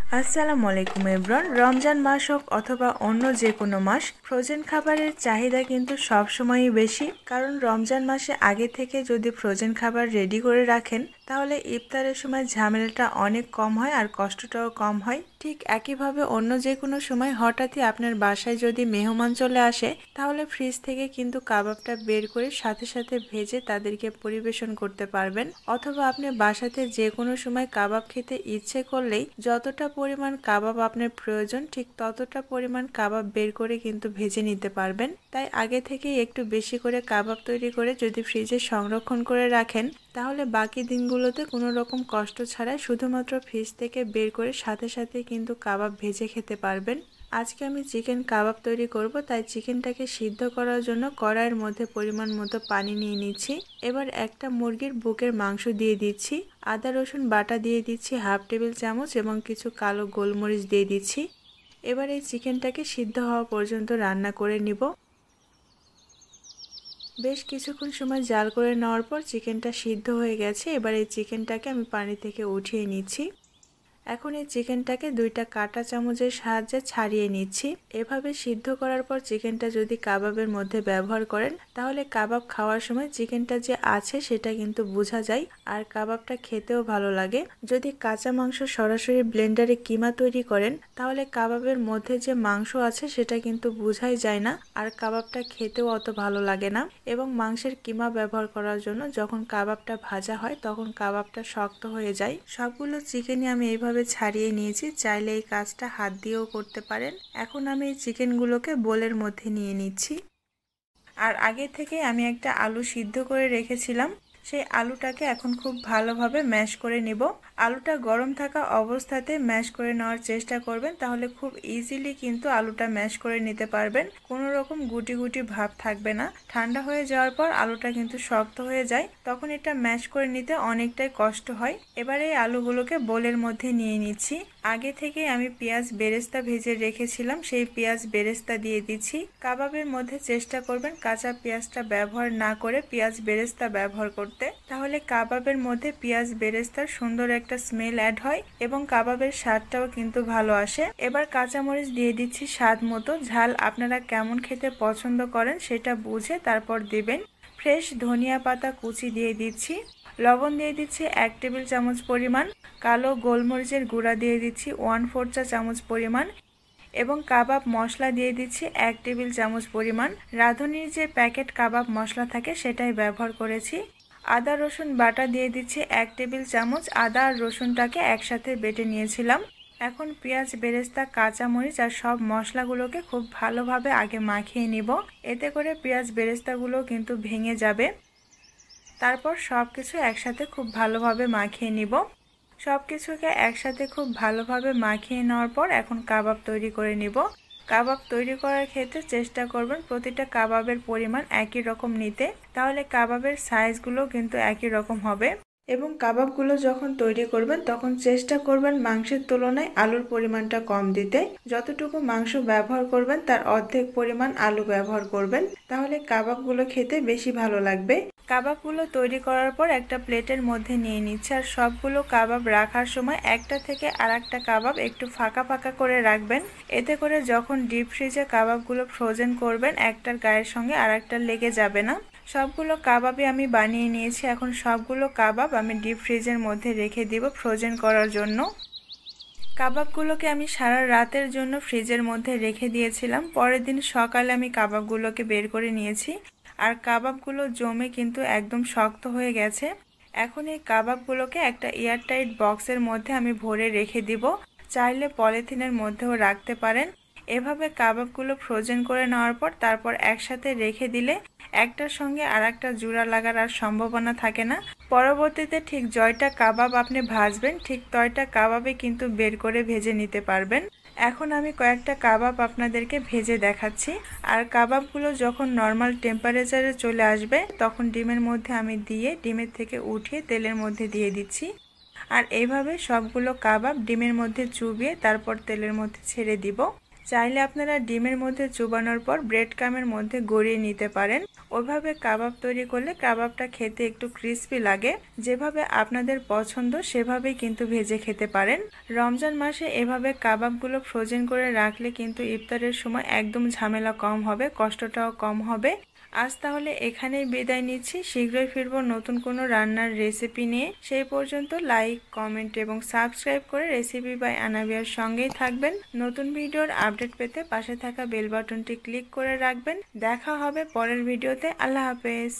আসসালামু আলাইকুম এভরিওয়ান। রমজান মাস হোক অথবা অন্য যে কোনো মাস, ফ্রোজেন খাবারের চাহিদা কিন্তু সব সময়ই বেশি। কারণ রমজান মাসে আগে থেকে যদি ফ্রোজেন খাবার রেডি করে রাখেন তাহলে ইফতারের সময় ঝামেলাটা অনেক কম হয় আর কষ্টটাও কম হয়। ঠিক একইভাবে অন্য যে কোনো সময় হঠাৎই আপনার বাসায় যদি মেহমান চলে আসে তাহলে ফ্রিজ থেকে কিন্তু কাবাবটা বের করে সাথে সাথে ভেজে তাদেরকে পরিবেশন করতে পারবেন। অথবা আপনি বাসাতে যে কোনো সময় কাবাব খেতে ইচ্ছে করলেই যতটা পরিমাণ কাবাব আপনার প্রয়োজন ঠিক ততটা পরিমাণ কাবাব বের করে কিন্তু ভেজে নিতে পারবেন। তাই আগে থেকেই একটু বেশি করে কাবাব তৈরি করে যদি ফ্রিজে সংরক্ষণ করে রাখেন তাহলে বাকি দিনগুলোতে কোনো রকম কষ্ট ছাড়াই শুধুমাত্র ফ্রিজ থেকে বের করে সাথে সাথে কিন্তু কাবাব ভেজে খেতে পারবেন। আজকে আমি চিকেন কাবাব তৈরি করব, তাই চিকেনটাকে সিদ্ধ করার জন্য কড়াইয়ের মধ্যে পরিমাণ মতো পানি নিয়ে নিচ্ছি। এবার একটা মুরগির বুকের মাংস দিয়ে দিচ্ছি, আদা রসুন বাটা দিয়ে দিচ্ছি হাফ টেবিল চামচ এবং কিছু কালো গোলমরিচ দিয়ে দিচ্ছি। এবার এই চিকেনটাকে সিদ্ধ হওয়া পর্যন্ত রান্না করে নিব। বেশ কিছুক্ষণ সময় জাল করে নেওয়ার পর চিকেনটা সিদ্ধ হয়ে গেছে। এবার এই চিকেনটাকে আমি পানি থেকে উঠিয়ে নিচ্ছি। এখন এই চিকেনটাকে দুইটা কাঁটা চামচের সাহায্যে ছাড়িয়ে নিচ্ছি। এভাবে সিদ্ধ করার পর চিকেনটা যদি কাবাবের মধ্যে ব্যবহার করেন তাহলে কাবাব খাওয়ার সময় চিকেনটা যে আছে সেটা কিন্তু বোঝা যায় আর কাবাবটা খেতেও ভালো লাগে। যদি কাঁচা মাংস সরাসরি ব্লেন্ডারে কিমা তৈরি করেন তাহলে কাবাবের মধ্যে যে মাংস আছে সেটা কিন্তু বোঝাই যায় না আর কাবাবটা খেতেও অত ভালো লাগে না। এবং মাংসের কিমা ব্যবহার করার জন্য যখন কাবাবটা ভাজা হয় তখন কাবাবটা শক্ত হয়ে যায়। সবগুলো চিকেনই আমি এইভাবে ছাড়িয়ে নিয়েছি, চাইলে এই কাজটা হাত দিয়েও করতে পারেন। এখন আমি এই চিকেনগুলোকে বোলের মধ্যে নিয়ে নিচ্ছি। আর আগে থেকে আমি একটা আলু সিদ্ধ করে রেখেছিলাম, সেই আলুটাকে এখন খুব ভালোভাবে ম্যাশ করে নিব। আলুটা গরম থাকা অবস্থাতে ম্যাশ করে নেওয়ার চেষ্টা করবেন, তাহলে খুব ইজিলি কিন্তু আলুটা ম্যাশ করে নিতে পারবেন। কোনো রকম গুটি গুটি ভাব থাকবে না। ঠান্ডা হয়ে যাওয়ার পর আলুটা কিন্তু শক্ত হয়ে যায়, তখন এটা ম্যাশ করে নিতে অনেকটাই কষ্ট হয়। এবার এই আলুগুলোকে বোলের মধ্যে নিয়ে নিচ্ছি। আগে থেকে আমি পেঁয়াজ বেরেস্তা ভেজে রেখেছিলাম, সেই পেঁয়াজ বেরেস্তা দিয়ে দিচ্ছি। কাবাবের মধ্যে চেষ্টা করবেন কাঁচা পেঁয়াজটা ব্যবহার না করে পেঁয়াজ বেরেস্তা ব্যবহার করতে, তাহলে কাবাবের মধ্যে পেঁয়াজ বেরেস্তার সুন্দর একটা স্মেল অ্যাড হয় এবং কাবাবের স্বাদটাও কিন্তু ভালো আসে। এবার কাঁচামরিচ দিয়ে দিচ্ছি স্বাদ মতো। ঝাল আপনারা কেমন খেতে পছন্দ করেন সেটা বুঝে তারপর দিবেন। ফ্রেশ ধনিয়া পাতা কুচি দিয়ে দিচ্ছি। লবণ দিয়ে দিচ্ছি 1 টেবিল চামচ পরিমাণ। কালো গোলমরিচের গুঁড়া দিয়ে দিচ্ছি 1/4 চা চামচ পরিমাণ এবং কাবাব মশলা দিয়ে দিচ্ছি 1 টেবিল চামচ পরিমাণ। রাঁধুনির যে প্যাকেট কাবাব মশলা থাকে সেটাই ব্যবহার করেছি। আদা রসুন বাটা দিয়ে দিচ্ছি 1 টেবিল চামচ। আদা আর রসুনটাকে একসাথে বেটে নিয়েছিলাম। এখন পেঁয়াজ বেরেস্তা কাঁচামরিচ আর সব মশলাগুলোকে খুব ভালোভাবে আগে মাখিয়ে নিব, এতে করে পেঁয়াজ বেরেস্তাগুলো কিন্তু ভেঙে যাবে। তারপর সব কিছু একসাথে খুব ভালোভাবে মাখিয়ে নিব। সব কিছুকে একসাথে খুব ভালোভাবে মাখিয়ে নেওয়ার পর এখন কাবাব তৈরি করে নিব। কাবাব তৈরি করার ক্ষেত্রে চেষ্টা করবেন প্রতিটা কাবাবের পরিমাণ একই রকম নিতে, তাহলে কাবাবের সাইজগুলো কিন্তু একই রকম হবে। এবং কাবাবগুলো যখন তৈরি করবেন তখন চেষ্টা করবেন মাংসের তুলনায় আলুর পরিমাণটা কম দিতে। যতটুকু মাংস ব্যবহার করবেন তার অর্ধেক পরিমাণ আলু ব্যবহার করবেন, তাহলে কাবাবগুলো খেতে বেশি ভালো লাগবে। কাবাবগুলো তৈরি করার পর একটা প্লেটের মধ্যে নিয়ে নিচ্ছে। আর সবগুলো কাবাব রাখার সময় একটা থেকে আরেকটা কাবাব একটু ফাঁকা ফাঁকা করে রাখবেন, এতে করে যখন ডিপ ফ্রিজে কাবাবগুলো ফ্রোজেন করবেন একটার গায়ের সঙ্গে আরেকটা লেগে যাবে না। সবগুলো কাবাবই আমি বানিয়ে নিয়েছি। এখন সবগুলো কাবাব আমি ডিপ ফ্রিজের মধ্যে রেখে দিব ফ্রোজেন করার জন্য। কাবাবগুলোকে আমি সারা রাতের জন্য ফ্রিজের মধ্যে রেখে দিয়েছিলাম। পরের দিন সকালে আমি কাবাবগুলোকে বের করে নিয়েছি আর কাবাবগুলো জমে কিন্তু একদম শক্ত হয়ে গেছে। এখন এই কাবাবগুলোকে একটা এয়ারটাইট বক্সের মধ্যে আমি ভরে রেখে দিব, চাইলে পলিথিনের মধ্যেও রাখতে পারেন। এভাবে কাবাবগুলো ফ্রোজেন করে নেওয়ার পর তারপর একসাথে রেখে দিলে একটার সঙ্গে আরেকটা জোড়া লাগার আর সম্ভাবনা থাকে না। পরবর্তীতে ঠিক জয়টা কাবাব আপনি ভাজবেন ঠিক তয়টা কাবাবে কিন্তু বের করে ভেজে নিতে পারবেন। এখন আমি কয়েকটা কাবাব আপনাদেরকে ভেজে দেখাচ্ছি। আর কাবাবগুলো যখন নর্মাল টেম্পারেচারে চলে আসবে তখন ডিমের মধ্যে আমি দিয়ে ডিমের থেকে উঠিয়ে তেলের মধ্যে দিয়ে দিচ্ছি। আর এইভাবে সবগুলো কাবাব ডিমের মধ্যে চুবিয়ে তারপর তেলের মধ্যে ছেড়ে দিব। চাইলে আপনারা ডিমের মধ্যে চুবানোর পর ব্রেড ক্রামের মধ্যে গড়িয়ে নিতে পারেন। ওইভাবে কাবাব তৈরি করলে কাবাবটা খেতে একটু ক্রিস্পি লাগে। যেভাবে আপনাদের পছন্দ সেভাবেই কিন্তু ভেজে খেতে পারেন। রমজান মাসে এভাবে কাবাবগুলো ফ্রোজেন করে রাখলে কিন্তু ইফতারের সময় একদম ঝামেলা কম হবে, কষ্টটাও কম হবে। আজ তাহলে এখানেই বিদায় নিচ্ছি। শীঘ্রই ফিরবো নতুন কোনো রান্নার রেসিপি নিয়ে। সেই পর্যন্ত লাইক, কমেন্ট এবং সাবস্ক্রাইব করে রেসিপি বাই আনাবিয়ার সঙ্গেই থাকবেন। নতুন ভিডিওর আপডেট পেতে পাশে থাকা বেল বাটনটি ক্লিক করে রাখবেন। দেখা হবে পরের ভিডিওতে। আল্লাহ হাফেজ।